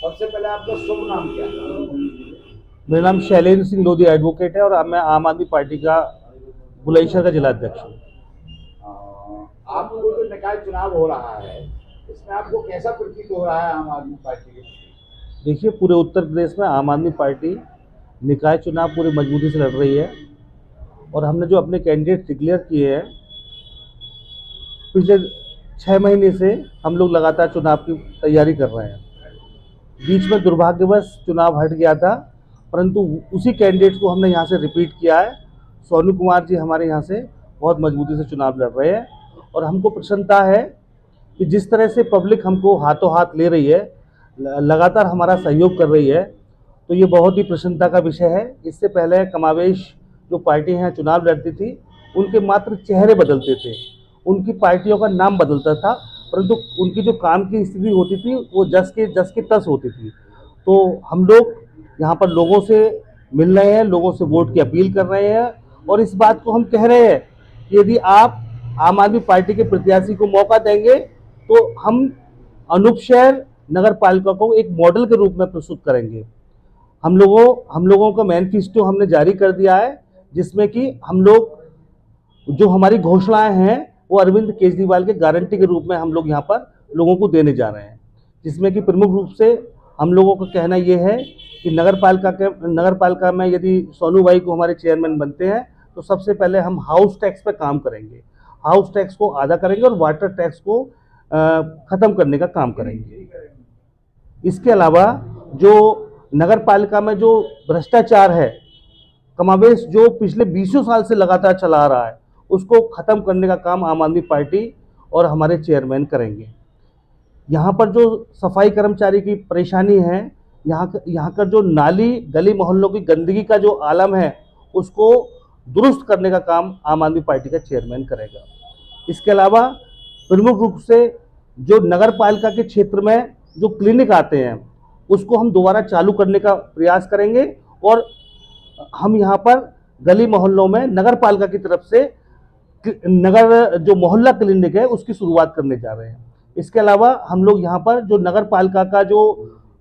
सबसे पहले आपका शुभ नाम क्या है? मेरा नाम शैलेंद्र सिंह लोधी एडवोकेट है और मैं आम आदमी पार्टी का बुलंदशहर का जिला अध्यक्ष हूँ। आपको जो निकाय चुनाव हो रहा है, इसमें आपको कैसा प्रतीत हो रहा है आम आदमी पार्टी के? देखिए, पूरे उत्तर प्रदेश में आम आदमी पार्टी निकाय चुनाव पूरी मजबूती से लड़ रही है और हमने जो अपने कैंडिडेट डिक्लेयर किए हैं, पिछले 6 महीने से हम लोग लगातार चुनाव की तैयारी कर रहे हैं। बीच में दुर्भाग्यवश चुनाव हट गया था, परंतु उसी कैंडिडेट को हमने यहाँ से रिपीट किया है। सोनू कुमार जी हमारे यहाँ से बहुत मजबूती से चुनाव लड़ रहे हैं और हमको प्रसन्नता है कि जिस तरह से पब्लिक हमको हाथों हाथ ले रही है, लगातार हमारा सहयोग कर रही है, तो ये बहुत ही प्रसन्नता का विषय है। इससे पहले कमावेश जो पार्टी हैं चुनाव लड़ती थी, उनके मात्र चेहरे बदलते थे, उनकी पार्टियों का नाम बदलता था, परंतु उनकी जो काम की स्थिति होती थी वो जस के तस होती थी। तो हम लोग यहाँ पर लोगों से मिल रहे हैं, लोगों से वोट की अपील कर रहे हैं और इस बात को हम कह रहे हैं कि यदि आप आम आदमी पार्टी के प्रत्याशी को मौका देंगे तो हम अनूप शहर नगर पालिका को एक मॉडल के रूप में प्रस्तुत करेंगे। हम लोगों का मैनिफेस्टो हमने जारी कर दिया है, जिसमें कि हम लोग जो हमारी घोषणाएं हैं वो अरविंद केजरीवाल के गारंटी के रूप में हम लोग यहाँ पर लोगों को देने जा रहे हैं, जिसमें कि प्रमुख रूप से हम लोगों का कहना ये है कि नगर पालिका में यदि सोनू भाई को हमारे चेयरमैन बनते हैं तो सबसे पहले हम हाउस टैक्स पे काम करेंगे, हाउस टैक्स को आधा करेंगे और वाटर टैक्स को ख़त्म करने का काम करेंगे। इसके अलावा जो नगर पालिका में जो भ्रष्टाचार है, कमावेश जो पिछले 20 साल से लगातार चला आ रहा है, उसको ख़त्म करने का काम आम आदमी पार्टी और हमारे चेयरमैन करेंगे। यहाँ पर जो सफाई कर्मचारी की परेशानी है, यहाँ का जो नाली गली मोहल्लों की गंदगी का जो आलम है, उसको दुरुस्त करने का काम आम आदमी पार्टी का चेयरमैन करेगा। इसके अलावा प्रमुख रूप से जो नगर पालिका के क्षेत्र में जो क्लिनिक आते हैं, उसको हम दोबारा चालू करने का प्रयास करेंगे और हम यहाँ पर गली मोहल्लों में नगर पालिका की तरफ से नगर जो मोहल्ला क्लिनिक है उसकी शुरुआत करने जा रहे हैं। इसके अलावा हम लोग यहाँ पर जो नगर पालिका का जो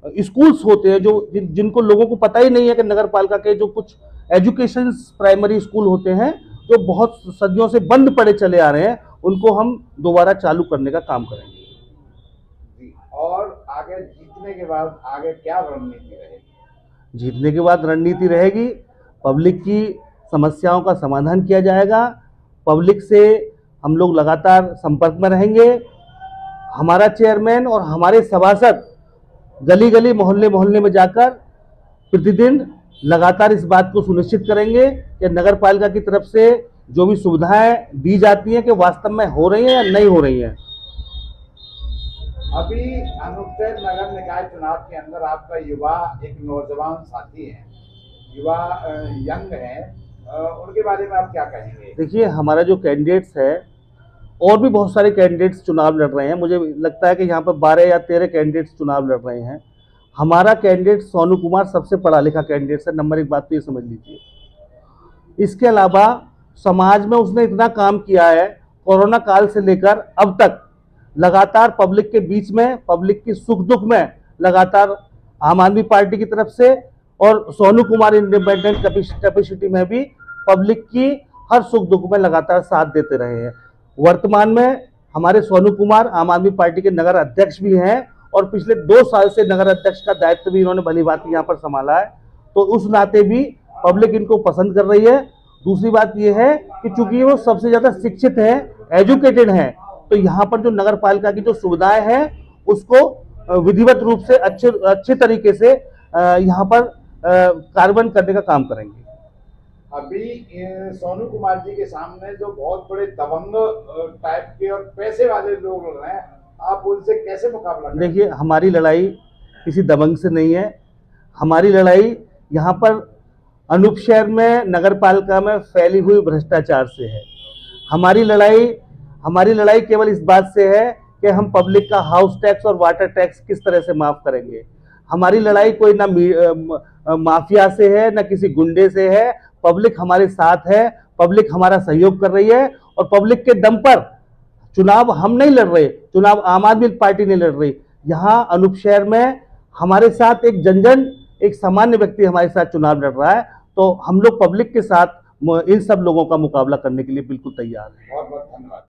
स्कूल्स होते हैं, जो जिनको लोगों को पता ही नहीं है कि नगर पालिका के जो कुछ एजुकेशन प्राइमरी स्कूल होते हैं जो बहुत सदियों से बंद पड़े चले आ रहे हैं, उनको हम दोबारा चालू करने का काम करेंगे। और आगे जीतने के बाद आगे क्या रणनीति रहेगी? जीतने के बाद रणनीति रहेगी, पब्लिक की समस्याओं का समाधान किया जाएगा, पब्लिक से हम लोग लगातार संपर्क में रहेंगे। हमारा चेयरमैन और हमारे सभासद गली गली मोहल्ले मोहल्ले में जाकर प्रतिदिन लगातार इस बात को सुनिश्चित करेंगे कि नगर पालिका की तरफ से जो भी सुविधाएं दी जाती हैं कि वास्तव में हो रही हैं या नहीं हो रही हैं। अभी अनूपशहर नगर निकाय चुनाव के अंदर आपका युवा एक नौजवान साथी है, युवा यंग है, उनके बारे में आप क्या कहेंगे? देखिए, हमारा जो कैंडिडेट्स है, और भी बहुत सारे कैंडिडेट्स चुनाव लड़ रहे हैं, मुझे लगता है कि यहाँ पर 12 या 13 कैंडिडेट्स चुनाव लड़ रहे हैं। हमारा कैंडिडेट सोनू कुमार सबसे पढ़ा लिखा कैंडिडेट है, नंबर 1 बात तो ये समझ लीजिए। इसके अलावा समाज में उसने इतना काम किया है, कोरोना काल से लेकर अब तक लगातार पब्लिक के बीच में, पब्लिक की सुख दुख में लगातार आम आदमी पार्टी की तरफ से और सोनू कुमार इंडिपेंडेंट कैपेसिटी में भी पब्लिक की हर सुख दुख में लगातार साथ देते रहे हैं। वर्तमान में हमारे सोनू कुमार आम आदमी पार्टी के नगर अध्यक्ष भी हैं और पिछले 2 साल से नगर अध्यक्ष का दायित्व भी इन्होंने भली बात यहाँ पर संभाला है, तो उस नाते भी पब्लिक इनको पसंद कर रही है। दूसरी बात यह है कि चूंकि वो सबसे ज़्यादा शिक्षित हैं, एजुकेटेड हैं, तो यहाँ पर जो नगर पालिका की जो सुविधाएं हैं उसको विधिवत रूप से अच्छे तरीके से यहाँ पर कार्यान्वयन करने का काम करेंगे। अभी सोनू कुमार जी के सामने जो बहुत बड़े दबंग टाइप के और पैसे वाले लोग हैं, आप उनसे कैसे मुकाबला करेंगे? देखिए, हमारी लड़ाई किसी दबंग से नहीं है, हमारी लड़ाई यहाँ पर अनूप शहर में नगर पालिका में फैली हुई भ्रष्टाचार से है। हमारी लड़ाई केवल इस बात से है कि हम पब्लिक का हाउस टैक्स और वाटर टैक्स किस तरह से माफ करेंगे। हमारी लड़ाई कोई ना माफिया से है, ना किसी गुंडे से है। पब्लिक हमारे साथ है, पब्लिक हमारा सहयोग कर रही है और पब्लिक के दम पर चुनाव हम नहीं लड़ रहे, चुनाव आम आदमी पार्टी नहीं लड़ रही। यहाँ अनूप शहर में हमारे साथ एक जन एक सामान्य व्यक्ति हमारे साथ चुनाव लड़ रहा है, तो हम लोग पब्लिक के साथ इन सब लोगों का मुकाबला करने के लिए बिल्कुल तैयार हैं। बहुत बहुत धन्यवाद।